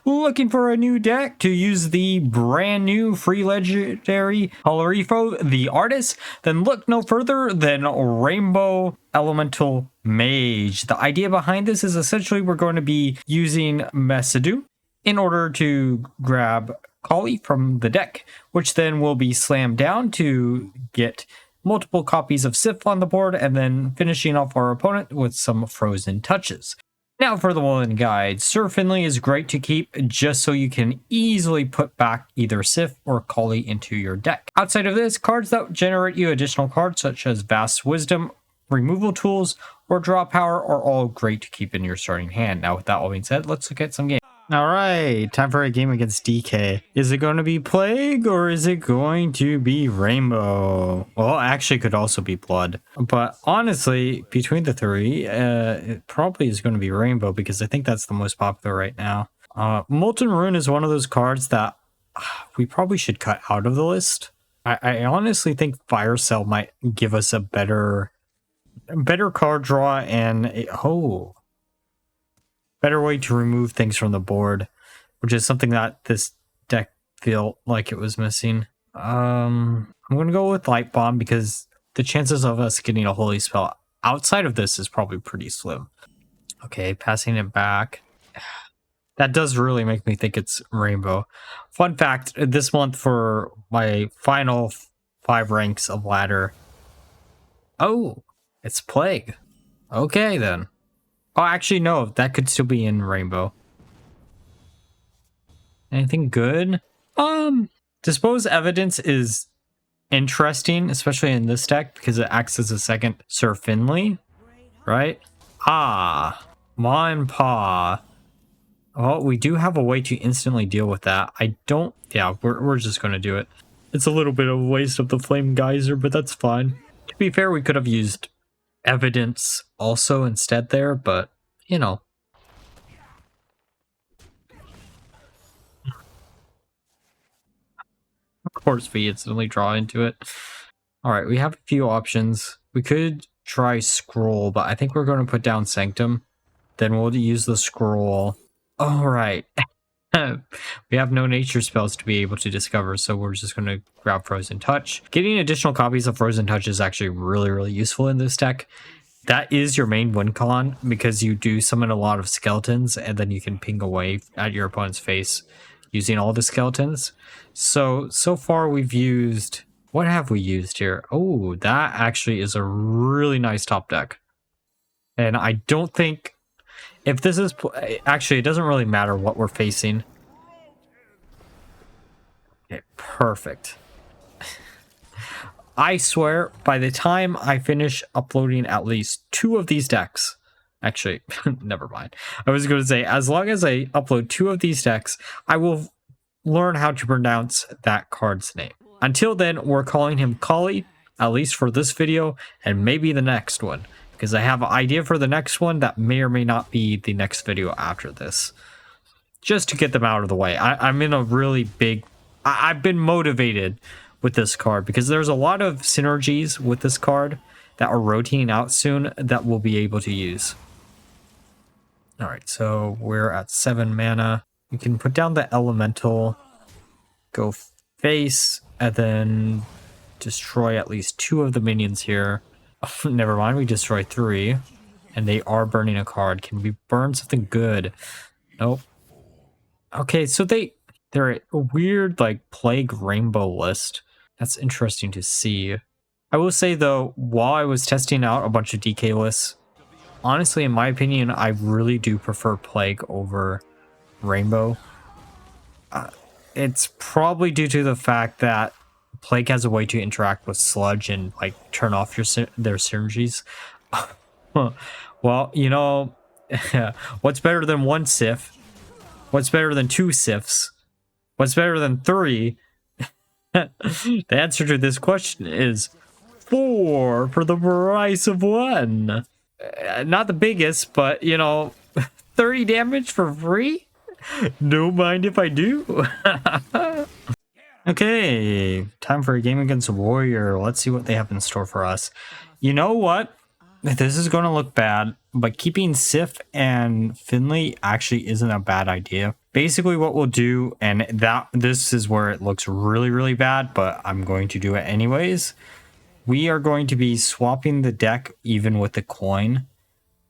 Looking for a new deck to use the brand new free legendary Colifero the Artist? Then look no further than Rainbow Elemental Mage. The idea behind this is essentially we're going to be using Miniset in order to grab Collie from the deck, which then will be slammed down to get multiple copies of sif on the board, and then finishing off our opponent with some frozen touches. Now for the Mulligan guide, Sir Finley is great to keep just so you can easily put back either sif or Collie into your deck. Outside of this, cards that generate you additional cards such as Vast Wisdom, removal tools, or draw power are all great to keep in your starting hand. Now with that all being said, let's look at some games. Alright, time for a game against DK. Is it going to be Plague or is it going to be Rainbow? Well, actually could also be Blood. But honestly, between the three, it probably is going to be Rainbow because I think that's the most popular right now. Molten Ruin is one of those cards that we probably should cut out of the list. I honestly think Fire Cell might give us a better card draw and better way to remove things from the board, which is something that this deck felt like it was missing. I'm going to go with Light Bomb because the chances of us getting a Holy Spell outside of this is probably pretty slim. Okay, passing it back. That does really make me think it's Rainbow. Fun fact, this month for my final 5 ranks of ladder. Oh, it's Plague. Okay, then. Oh, actually, no. That could still be in Rainbow. Anything good? Dispose Evidence is interesting, especially in this deck, because it acts as a second Sir Finley, right? Ma and Pa. Oh, we do have a way to instantly deal with that. We're just going to do it. It's a little bit of a waste of the Flame Geyser, but that's fine. To be fair, we could have used Evidence also instead there, but you know. Of course we instantly draw into it. Alright, we have a few options. We could try Scroll, but I think we're going to put down Sanctum. Then we'll use the Scroll. Alright. We have no nature spells to be able to discover, so we're just going to grab Frozen Touch. Getting additional copies of Frozen Touch is actually really useful in this deck. That is your main win con because you do summon a lot of skeletons and then you can ping away at your opponent's face using all the skeletons. So far we've used... What have we used here? Oh, that actually is a really nice top deck. And I don't think... If this is... Actually, it doesn't really matter what we're facing. Okay, perfect. I swear, by the time I finish uploading at least 2 of these decks... Actually, never mind. I was going to say, as long as I upload 2 of these decks, I will learn how to pronounce that card's name. Until then, we're calling him Collie, at least for this video, and maybe the next one. Because I have an idea for the next one that may or may not be the next video after this. Just to get them out of the way. I'm in a really big... I've been motivated with this card because there's a lot of synergies with this card that are rotating out soon that we'll be able to use. Alright, so we're at 7 mana. You can put down the Elemental, go face, and then destroy at least 2 of the minions here. Never mind, we destroy 3. And they are burning a card. Can we burn something good? Nope. Okay, so they're a weird, like, Plague Rainbow list. That's interesting to see. I will say, though, while I was testing out a bunch of DK lists, honestly, in my opinion, I really do prefer Plague over Rainbow. It's probably due to the fact that Plague has a way to interact with Sludge and like turn off their synergies. Well, you know, what's better than 1 sif? What's better than 2 sifs? What's better than 3? The answer to this question is 4 for the price of 1. Not the biggest, but you know, 30 damage for free? Don't mind if I do. Okay, time for a game against Warrior. Let's see what they have in store for us. You know what? This is going to look bad, but keeping Sif and Finley actually isn't a bad idea basically what we'll do, and this is where it looks really, really bad, but I'm going to do it anyways. We are going to be swapping the deck even with the coin.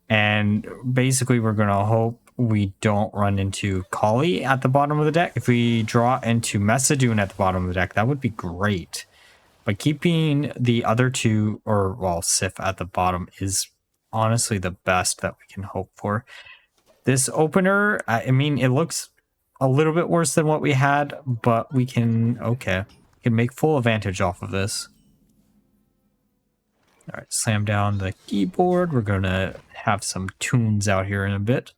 And basically we're going to hope we don't run into Kali at the bottom of the deck. If we draw into Messadoon at the bottom of the deck, that would be great. But keeping the other two, or well, Sif at the bottom is honestly the best that we can hope for. This opener, I mean, it looks a little bit worse than what we had, but we can, okay, we can make full advantage off of this. All right, slam down the keyboard. We're going to have some tunes out here in a bit.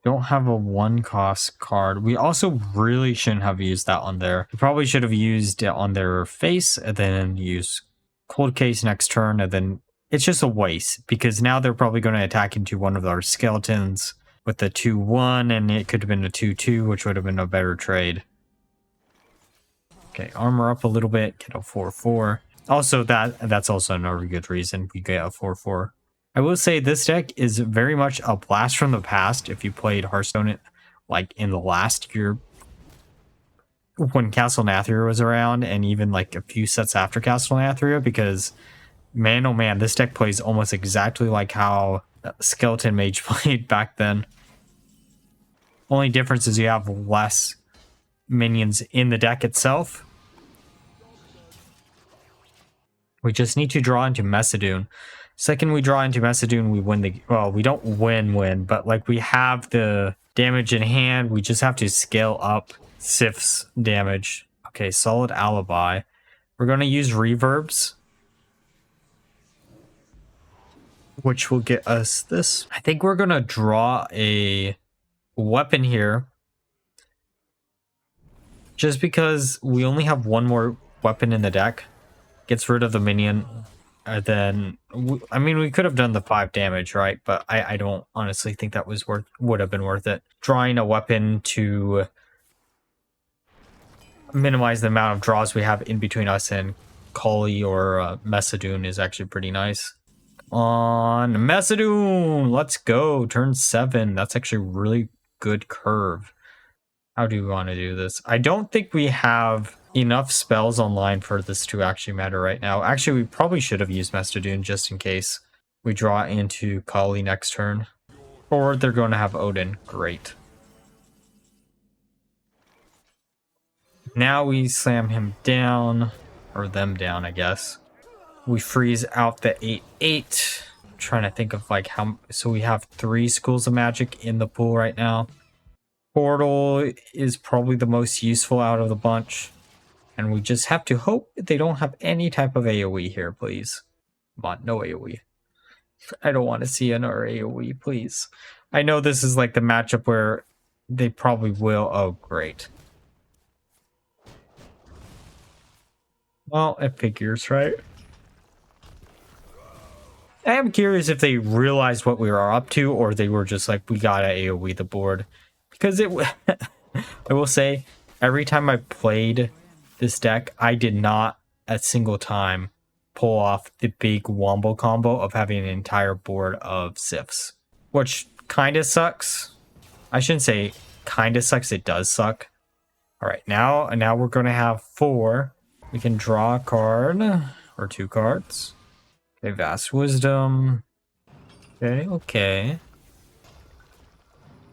Don't have a 1-cost card. We also really shouldn't have used that on there. We probably should have used it on their face and then use Cold Case next turn. And then it's just a waste because now they're probably going to attack into one of our skeletons with the 2-1, and it could have been a 2-2, which would have been a better trade. Okay, armor up a little bit, get a 4-4. Also, that's also another good reason we get a 4-4. I will say this deck is very much a blast from the past if you played Hearthstone like in the last year when Castle Nathria was around, and even like a few sets after Castle Nathria, because man, oh man, this deck plays almost exactly like how Skeleton Mage played back then. Only difference is you have less minions in the deck itself. We just need to draw into Messadoon. Second we draw into Messadoon, we win the... Well, we don't win, but like we have the damage in hand. We just have to scale up Sif's damage. Okay, solid alibi. We're going to use reverbs, which will get us this. I think we're going to draw a weapon here, just because we only have one more weapon in the deck. Gets rid of the minion. And then, I mean, we could have done the 5 damage, right? But I don't honestly think that would have been worth it. Drawing a weapon to minimize the amount of draws we have in between us and Kali or Messadoon is actually pretty nice. On Messadoon, let's go. Turn 7. That's actually really good curve. How do we want to do this? I don't think we have enough spells online for this to actually matter right now. Actually, we probably should have used Messadoon just in case we draw into Kali next turn. Or they're going to have Odin. Great. Now we slam him down, or them down, I guess. We freeze out the 8/8. I'm trying to think of like how... So we have 3 schools of magic in the pool right now. Portal is probably the most useful out of the bunch. And we just have to hope they don't have any type of AoE here, please. Come on, no AoE. I don't want to see another AoE, please. I know this is like the matchup where they probably will. Oh, great. Well, it figures, right? I am curious if they realized what we were up to, or they were just like, we gotta AoE the board. Because it... I will say, every time I played this deck, I did not a single time pull off the big wombo combo of having an entire board of sifs, which kind of sucks. I shouldn't say kind of sucks, it does suck. All right, now we're going to have 4. We can draw a card or 2 cards. Okay, Vast Wisdom. Okay.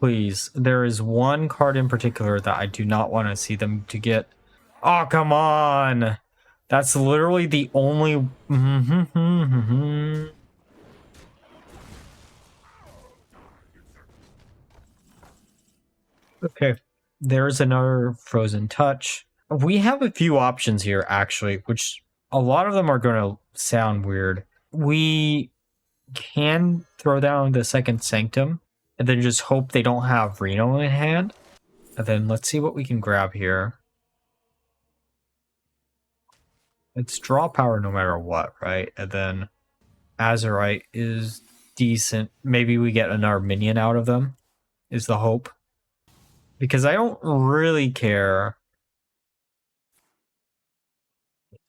Please, there is one card in particular that I do not want to see them to get. Oh, come on. That's literally the only... Okay, there's another Frozen Touch. We have a few options here, actually, which a lot of them are going to sound weird. We can throw down the second Sanctum, and then just hope they don't have Reno in hand. And then let's see what we can grab here. It's draw power no matter what, right? And then Azurite is decent. Maybe we get another minion out of them, is the hope. Because I don't really care.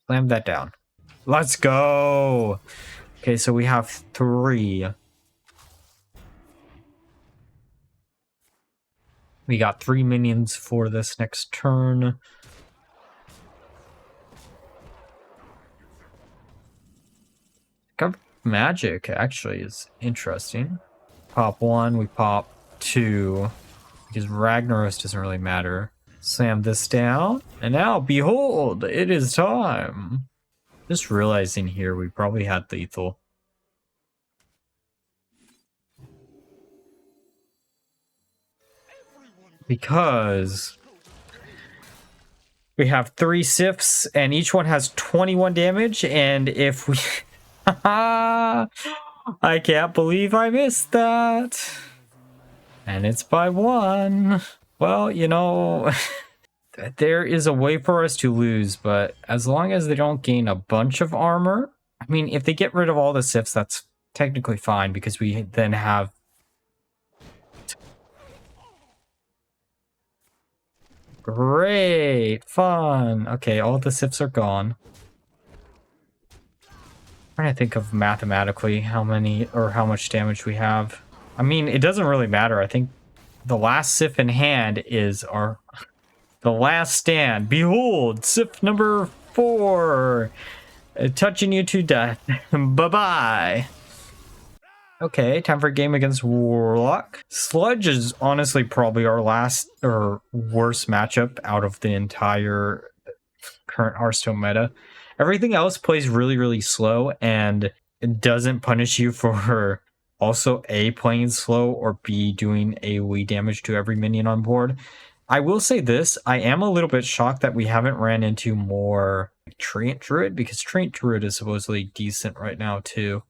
Slam that down. Let's go! Okay, so we have 3. We got 3 minions for this next turn. Magic actually is interesting. Pop 1, we pop 2. Because Ragnaros doesn't really matter. Slam this down. And now, behold, it is time. Just realizing here we probably had lethal. Because we have 3 sifs and each one has 21 damage. And if we... I can't believe I missed that. And it's by 1. Well, you know, there is a way for us to lose, but as long as they don't gain a bunch of armor, I mean, if they get rid of all the sifs, that's technically fine because we then have... Great, fun. Okay, all the sifs are gone. I'm trying to think of mathematically how many or how much damage we have. I mean, it doesn't really matter. I think the last sif in hand is our... The last stand. Behold, sif number 4. Touching you to death. Bye-bye. Okay, time for a game against Warlock. Sludge is honestly probably our last or worst matchup out of the entire current Hearthstone meta. Everything else plays really, really slow and it doesn't punish you for also A, playing slow, or B, doing AoE damage to every minion on board. I will say this, I am a little bit shocked that we haven't ran into more Treant Druid, because Treant Druid is supposedly decent right now too.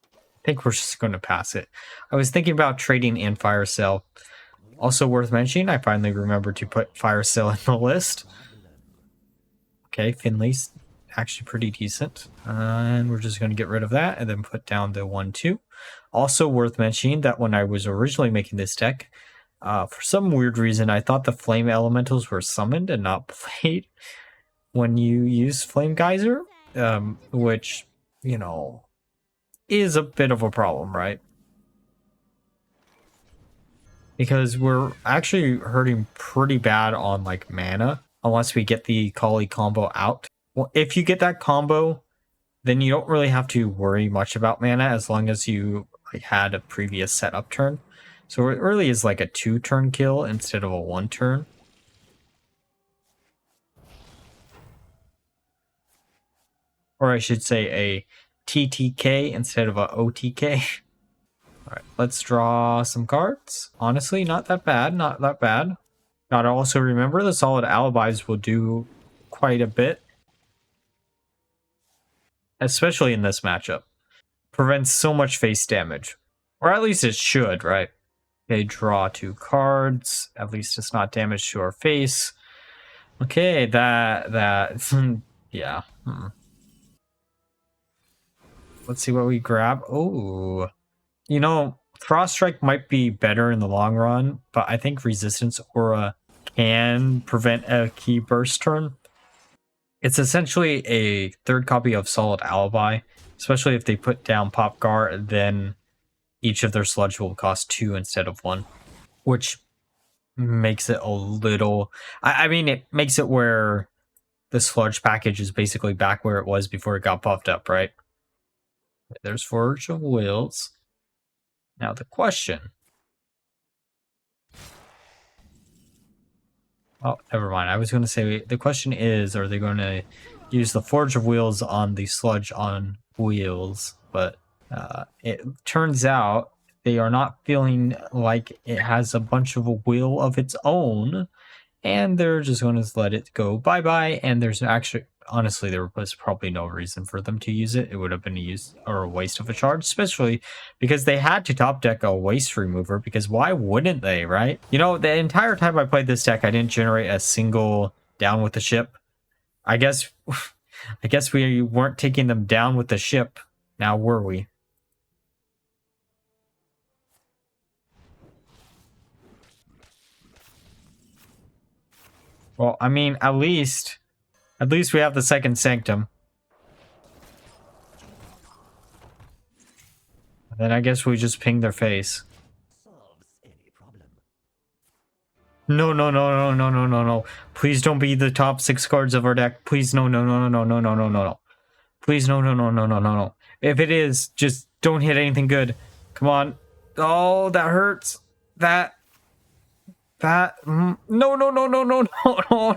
I think we're just going to pass it. I was thinking about trading in Fire Cell. Also worth mentioning, I finally remembered to put Fire Cell in the list. Okay, Finley's actually pretty decent. And we're just going to get rid of that and then put down the 1-2. Also worth mentioning that when I was originally making this deck, for some weird reason, I thought the Flame Elementals were summoned and not played when you use Flame Geyser, which, you know, is a bit of a problem, right? Because we're actually hurting pretty bad on like mana, unless we get the Kali combo out. Well, if you get that combo, then you don't really have to worry much about mana as long as you like had a previous setup turn. So it really is like a 2-turn kill instead of a 1-turn. Or I should say a TTK instead of a OTK. Alright, let's draw some cards. Honestly, not that bad, not that bad. Gotta also remember the solid alibis will do quite a bit. Especially in this matchup. Prevents so much face damage. Or at least it should, right? Okay, draw 2 cards. At least it's not damage to our face. Okay, that yeah. Let's see what we grab. Oh, you know, Frost Strike might be better in the long run, but I think Resistance Aura can prevent a key burst turn. It's essentially a 3rd copy of Solid Alibi, especially if they put down Pop Guard, then each of their sludge will cost 2 instead of 1, which makes it a little... I mean, it makes it where the sludge package is basically back where it was before it got buffed up, right? There's Forge of Wills. Now the question... Oh, never mind. I was going to say, the question is, are they going to use the Forge of Wheels on the Sludge on Wheels? But it turns out they are not feeling like it has a bunch of a will of its own, and they're just going to let it go bye-bye, and there's actually... Honestly, there was probably no reason for them to use it. It would have been a use or a waste of a charge, especially because they had to top deck a waste remover, because why wouldn't they, right? You know, the entire time I played this deck, I didn't generate a single down with the ship. I guess we weren't taking them down with the ship. Now were we? Well, I mean, at least we have the second Sanctum. And then I guess we just ping their face. No, no, no, no, no, no, no, no. Please don't be the top 6 cards of our deck. Please, no, no, no, no, no, no, no, no, no. Please, no, no, no, no, no, no, no. If it is, just don't hit anything good. Come on. Oh, that hurts. No, no, no, no, no, no, no,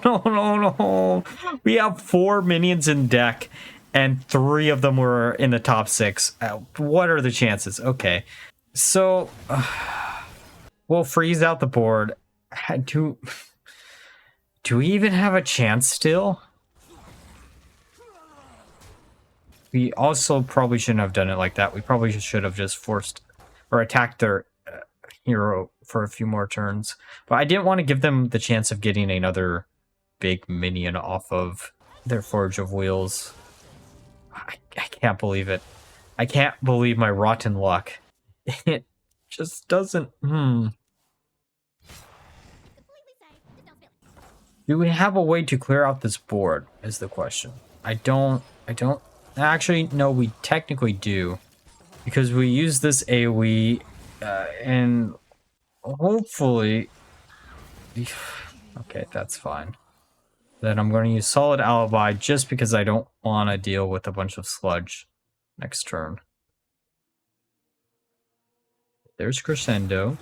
no, no, no. We have 4 minions in deck, and 3 of them were in the top 6. What are the chances? Okay. So, we'll freeze out the board. Do we even have a chance still? We also probably shouldn't have done it like that. We probably should have just forced or attacked their hero for a few more turns. But I didn't want to give them the chance of getting another big minion off of their Forge of Wheels. I can't believe it. I can't believe my rotten luck. It just doesn't... Do we have a way to clear out this board, is the question. I don't... Actually, no, we technically do. Because we use this AoE, and hopefully... Okay, that's fine. Then I'm going to use Solid Alibi just because I don't want to deal with a bunch of Sludge next turn. There's Crescendo.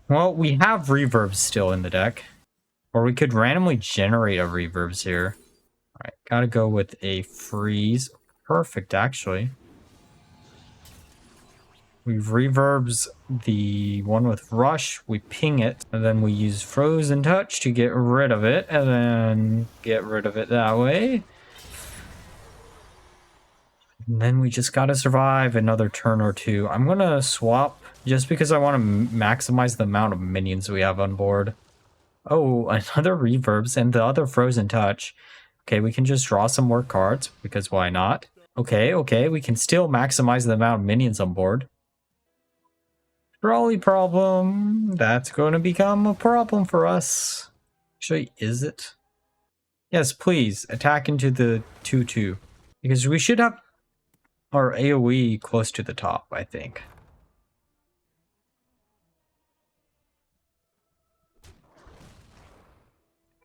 Well, we have reverbs still in the deck. Or we could randomly generate a reverbs here. Alright, gotta go with a freeze. Perfect, actually. We reverbs the one with Rush, we ping it, and then we use Frozen Touch to get rid of it, and then get rid of it that way. And then we just gotta survive another turn or two. I'm gonna swap just because I want to maximize the amount of minions we have on board. Oh, another reverbs and the other Frozen Touch. Okay, we can just draw some more cards, because why not? Okay, we can still maximize the amount of minions on board. Trolley problem. That's going to become a problem for us. Actually, is it? Yes, please, attack into the 2/2. Because we should have our AoE close to the top, I think.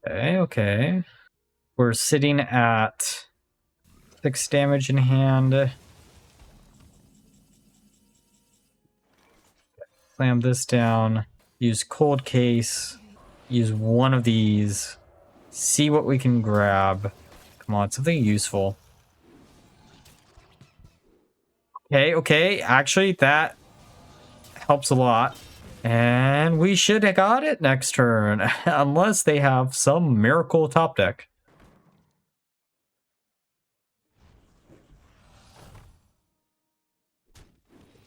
Okay. We're sitting at 6 damage in hand. Slam this down. Use Cold Case. Use one of these. See what we can grab. Come on, something useful. Okay. Actually, that helps a lot. And we should have got it next turn. Unless they have some miracle top deck.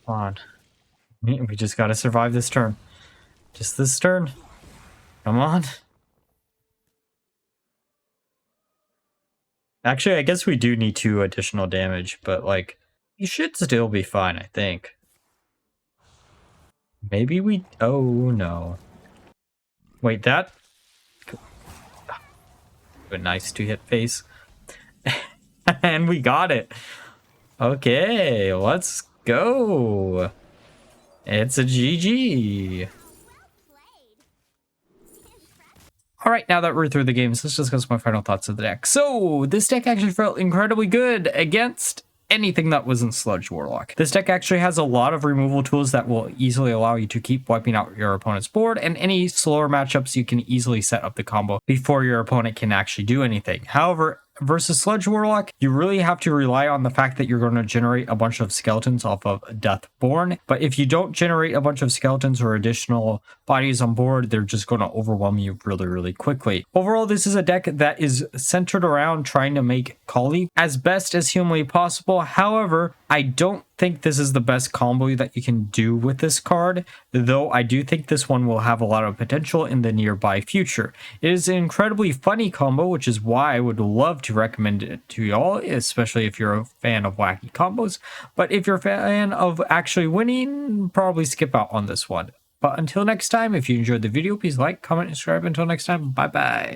Come on. We just gotta survive this turn. Just this turn. Come on. Actually, I guess we do need 2 additional damage, but like, you should still be fine, I think. Maybe we... Oh, no. Wait, that... A nice 2-hit face. And we got it. Okay, let's go. It's a GG. Alright, now that we're through the games, let's discuss my final thoughts of the deck. So, this deck actually felt incredibly good against anything that wasn't Sludge Warlock. This deck actually has a lot of removal tools that will easily allow you to keep wiping out your opponent's board, and any slower matchups you can easily set up the combo before your opponent can actually do anything. However, versus Sludge Warlock, you really have to rely on the fact that you're going to generate a bunch of skeletons off of Deathborn. But if you don't generate a bunch of skeletons or additional bodies on board, they're just going to overwhelm you really, really quickly. Overall, this is a deck that is centered around trying to make Collie as best as humanly possible. However, I don't think this is the best combo that you can do with this card, though I do think this one will have a lot of potential in the nearby future. It is an incredibly funny combo, which is why I would love to recommend it to y'all, especially if you're a fan of wacky combos. But if you're a fan of actually winning, probably skip out on this one. But until next time, if you enjoyed the video, please like, comment, and subscribe. Until next time, bye bye.